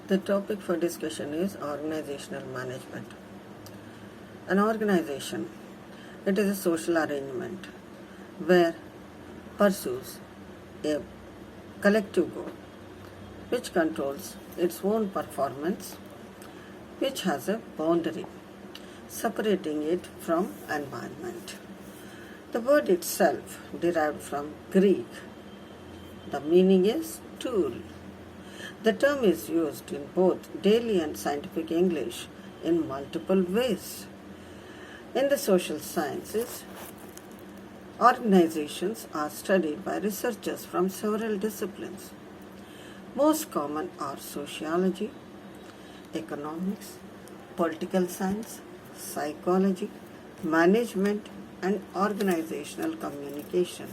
The topic for discussion is organizational management. An organization, it is a social arrangement where pursues a collective goal which controls its own performance, which has a boundary separating it from environment. The word itself derived from Greek. The meaning is tool. The term is used in both daily and scientific English in multiple ways. In the social sciences, organizations are studied by researchers from several disciplines. Most common are sociology, economics, political science, psychology, management, and organizational communication.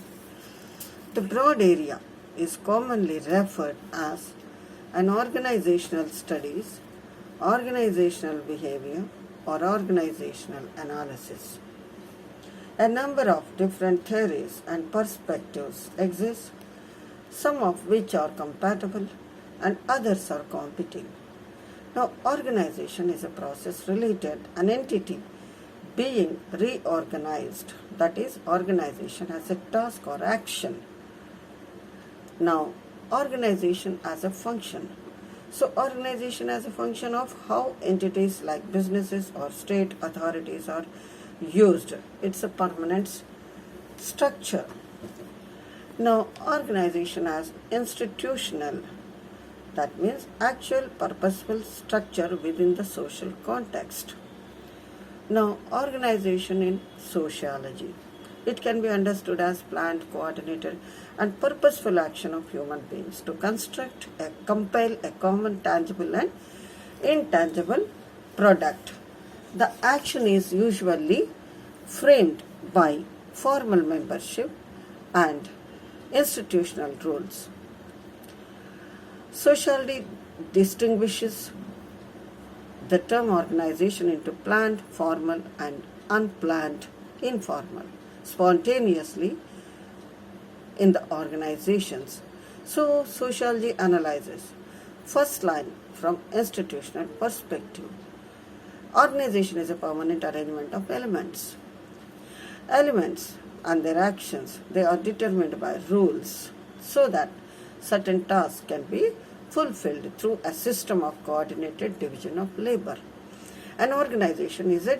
The broad area is commonly referred as an organizational studies, organizational behavior, or organizational analysis. A number of different theories and perspectives exist, some of which are compatible and others are competing. Now, organization is a process related an entity being reorganized, that is, organization has a task or action. Now, organization as a function. So, organization as a function of how entities like businesses or state authorities are used. It's a permanent structure. Now, organization as institutional. That means actual purposeful structure within the social context. Now, organization in sociology. It can be understood as planned, coordinated, and purposeful action of human beings to construct, compile a common tangible and intangible product. The action is usually framed by formal membership and institutional rules. Sociology distinguishes the term organization into planned, formal, and unplanned, informal, spontaneously in the organizations. So, sociology analyzes first line from institutional perspective. Organization is a permanent arrangement of elements. Elements and their actions, they are determined by rules so that certain tasks can be fulfilled through a system of coordinated division of labor. An organization is an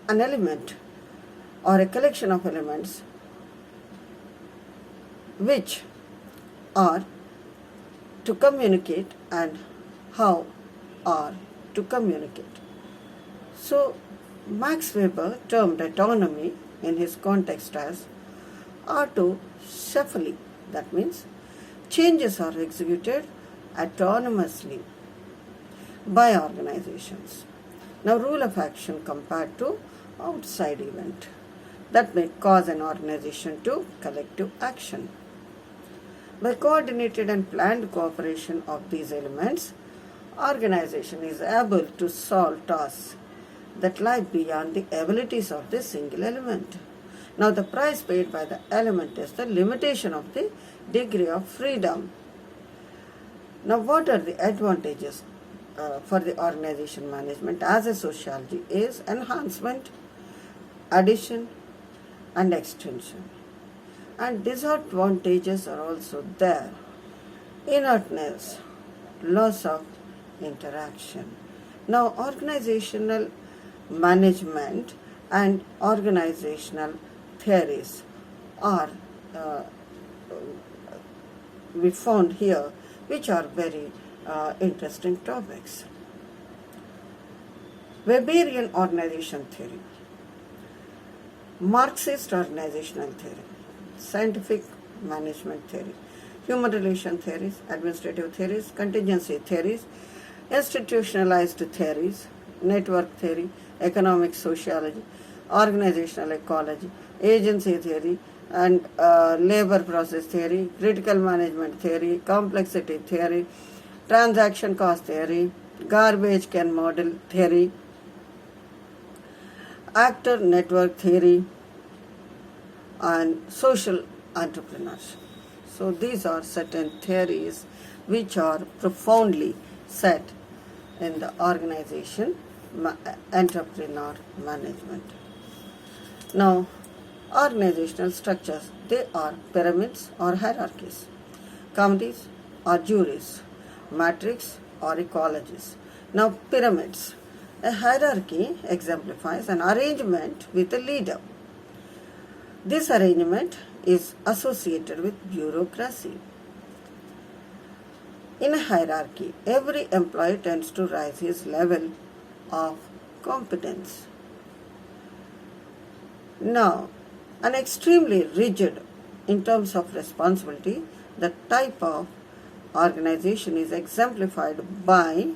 element or a collection of elements which are to communicate and how are to communicate. So, Max Weber termed autonomy in his context as autocephaly. That means changes are executed autonomously by organizations. Now, rule of action compared to outside event that may cause an organization to collective action. By coordinated and planned cooperation of these elements, organization is able to solve tasks that lie beyond the abilities of the single element. Now, the price paid by the element is the limitation of the degree of freedom. Now, what are the advantages for the organization management as a sociology is enhancement, addition, and extension. And disadvantages are also there. Inertness, loss of interaction. Now, organizational management and organizational theories are we found here, which are very interesting topics. Weberian organization theory, Marxist organizational theory, scientific management theory, human relation theories, administrative theories, contingency theories, institutionalized theories, network theory, economic sociology, organizational ecology, agency theory, and labor process theory, critical management theory, complexity theory, transaction cost theory, garbage can model theory, actor network theory, and social entrepreneurship. So these are certain theories which are profoundly set in the organization entrepreneur management. Now, organizational structures, they are pyramids or hierarchies, committees or juries, matrix or ecologies. Now, pyramids. A hierarchy exemplifies an arrangement with a leader. This arrangement is associated with bureaucracy. In a hierarchy, every employee tends to rise his level of competence. Now, an extremely rigid in terms of responsibility, the type of organization is exemplified by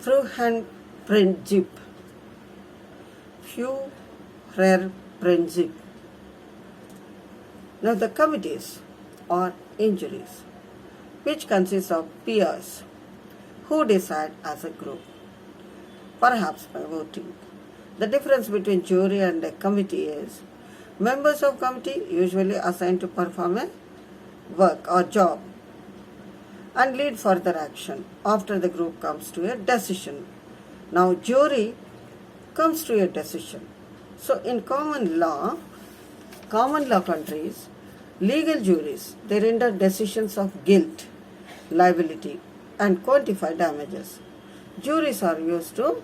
Führerprinzip. Führerprinzip. Now the committees or injuries, which consists of peers who decide as a group, perhaps by voting. The difference between jury and a committee is members of committee usually assigned to perform a work or job and lead further action after the group comes to a decision. Now jury comes to a decision. So in common law countries, legal juries, they render decisions of guilt, liability and quantify damages. Juries are used to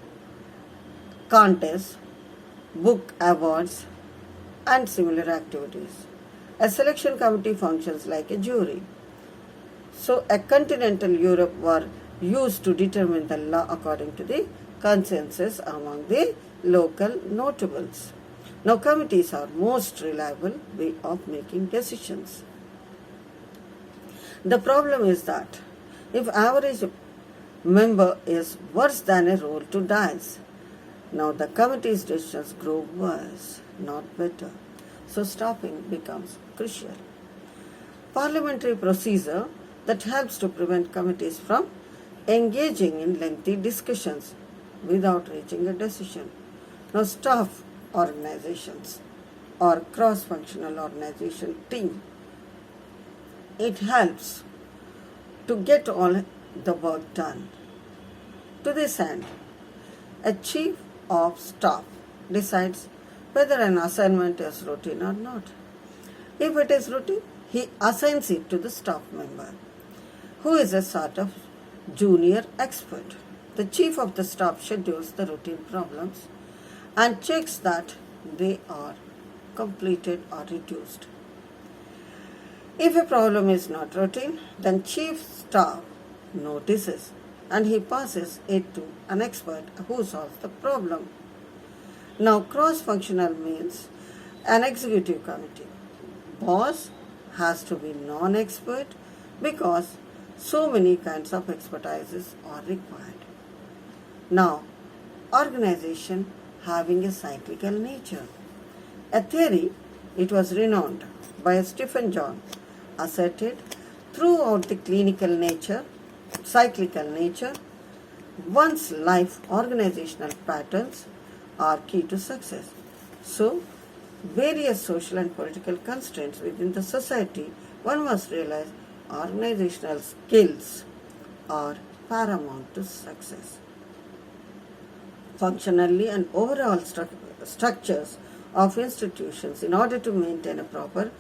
contest, book awards and similar activities. A selection committee functions like a jury. So a continental Europe were used to determine the law according to the consensus among the local notables. Now committees are most reliable way of making decisions. The problem is that if average member is worse than a roll to dice, now the committee's decisions grow worse, not better. So stopping becomes crucial. Parliamentary procedure that helps to prevent committees from engaging in lengthy discussions without reaching a decision. Now staff organizations or cross-functional organization team, it helps to get all the work done. To this end, a chief of staff decides whether an assignment is routine or not. If it is routine, he assigns it to the staff member, who is a sort of junior expert. The chief of the staff schedules the routine problems and checks that they are completed or reduced. If a problem is not routine, then chief staff notices and he passes it to an expert who solves the problem. Now cross-functional means an executive committee. Boss has to be non-expert because so many kinds of expertises are required. Now, organization having a cyclical nature. A theory, it was renowned by Stephen John, asserted throughout the cyclical nature, one's life organizational patterns are key to success. So, various social and political constraints within the society, one must realize organizational skills are paramount to success. Functionally and overall structures of institutions in order to maintain a proper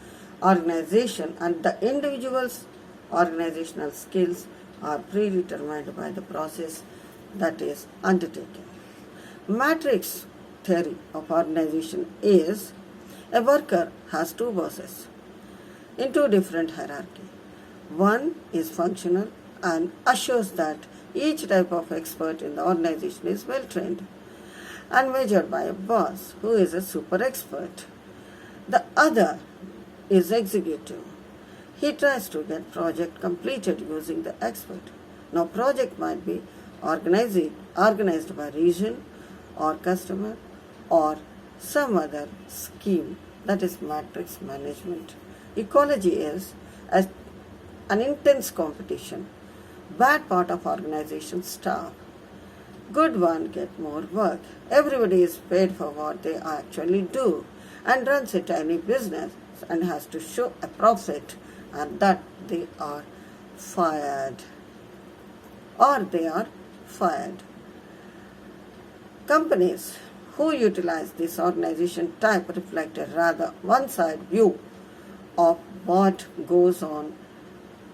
organization, and the individual's organizational skills are predetermined by the process that is undertaken. Matrix theory of organization is a worker has two bosses in two different hierarchies. One is functional and assures that each type of expert in the organization is well trained and measured by a boss who is a super expert. The other is executive. He tries to get project completed using the expert. Now project might be organized by region or customer or some other scheme, that is matrix management. Ecology is an intense competition. Bad part of organization staff. Good one get more work. Everybody is paid for what they actually do and runs a tiny business. business and has to show a profit, and that they are fired or they are fired. Companies who utilize this organization type reflect a rather one-sided view of what goes on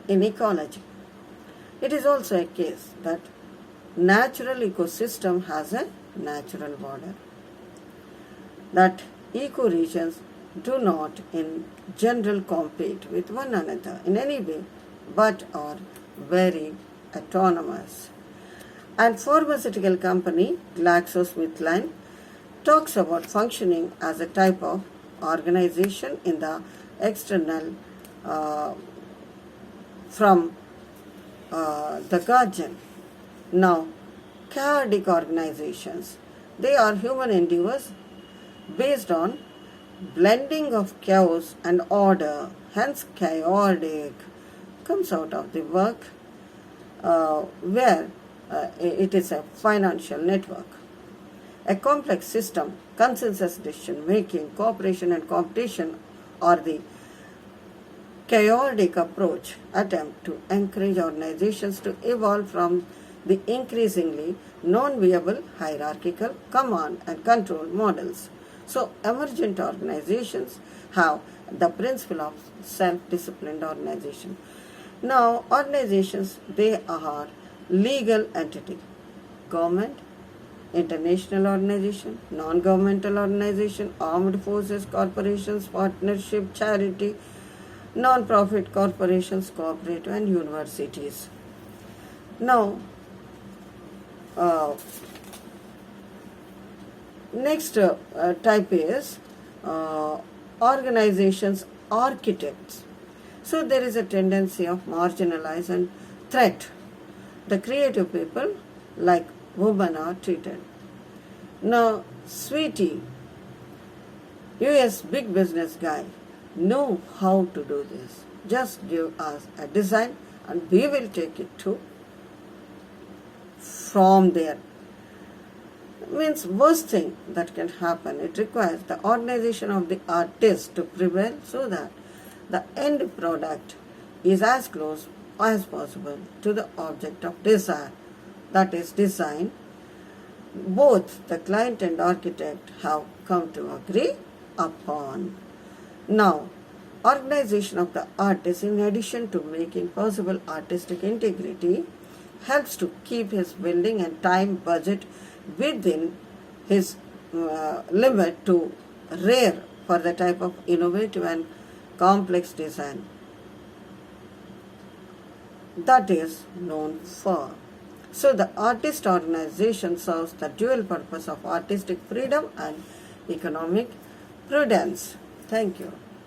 in ecology. It is also a case that natural ecosystem has a natural border, that ecoregions do not in general compete with one another in any way but are very autonomous. And pharmaceutical company GlaxoSmithKline talks about functioning as a type of organization in the external from the Guardian. Now, chaotic organizations, they are human endeavors based on blending of chaos and order, hence chaotic comes out of the work where it is a financial network. A complex system, consensus decision making, cooperation and competition are the chaotic approach attempt to encourage organizations to evolve from the increasingly non-viable hierarchical command and control models. So emergent organizations have the principle of self-disciplined organization. Now organizations, they are legal entity, government, international organization, non-governmental organization, armed forces, corporations, partnership, charity, non-profit corporations, cooperative and universities. Now, next type is organizations architects. So there is a tendency of marginalize and threat. The creative people like women are treated. Now, Sweetie, US big business guy, know how to do this. Just give us a design and we will take it to from there. Means worst thing that can happen, it requires the organization of the artist to prevail so that the end product is as close as possible to the object of desire, that is design. Both the client and architect have come to agree upon. Now, organization of the artist, in addition to making possible artistic integrity, helps to keep his building and time budget within his limit to rare for the type of innovative and complex design that is known for. So the artist organization serves the dual purpose of artistic freedom and economic prudence. Thank you.